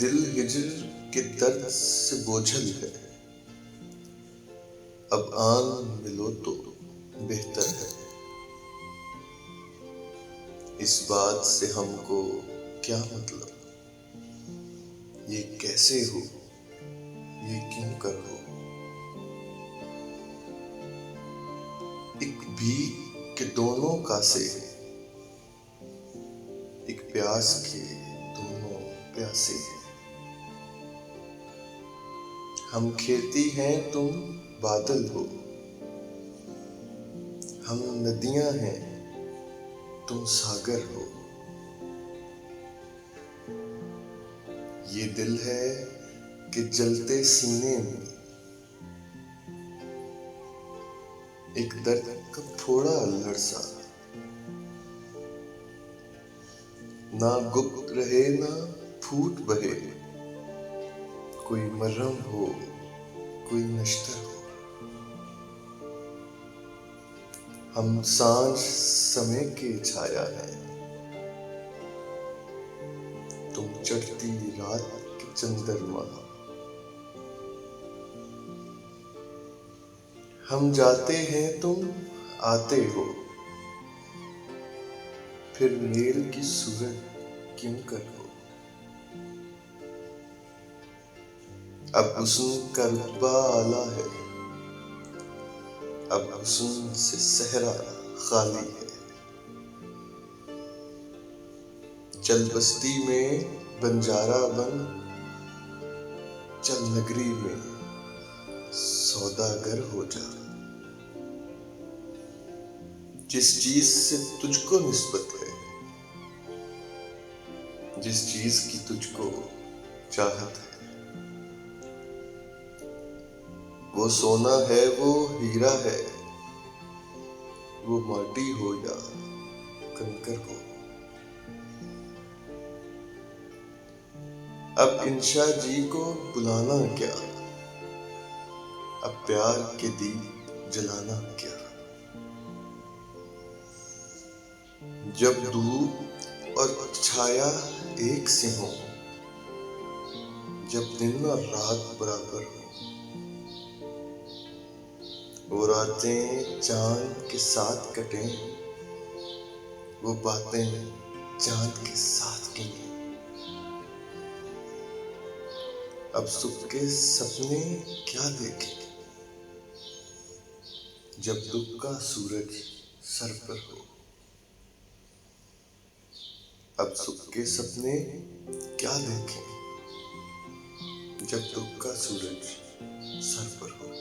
دل ہجر کے درد سے بوجھل ہے، اب آن ملو تو بہتر ہے۔ اس بات سے ہم کو کیا مطلب، یہ کیسے ہو، یہ کیوں کر ہو۔ ایک بھیگ کے دونوں کاسے، ایک پیاس کے دونوں پیاسے۔ ہم کھیتی ہیں تم بادل ہو، ہم ندیاں ہیں تم ساگر ہو۔ یہ دل ہے کہ جلتے سینے میں ایک درد کا تھوڑا لرزہ، نہ گپت رہے نہ پھوٹ بہے، کوئی مرہم ہو کوئی نشتر ہو۔ ہم سانجھ سمے کے چھایا ہیں، تم چڑھتی رات کے چندرمہ۔ ہم جاتے ہیں تم آتے ہو، پھر میل کی صورت کیوں کر ہو۔ اب حسن کا رتبہ اعلیٰ ہے، اب حسن سے صحرا خالی ہے۔ چل بستی میں بنجارہ بن، چل نگری میں سوداگر ہو جا۔ جس چیز سے تجھ کو نسبت ہے، جس چیز کی تجھ کو چاہت ہے، وہ سونا ہے وہ ہیرا ہے، وہ ماٹی ہو یا کنکر ہو۔ اب انشا جی کو بلانا کیا، اب پیار کے دیپ جلانا کیا۔ جب دھوپ اور چھایا ایک سے ہوں، جب دن اور رات برابر ہوں، وہ راتیں چاند کے ساتھ کٹیں، وہ باتیں چاند کے ساتھ گنیں۔ اب صبح کے سپنے کیا دیکھیں، جب دکھ کا سورج سر پر ہو۔ اب صبح کے سپنے کیا دیکھیں، جب دکھ کا سورج سر پر ہو۔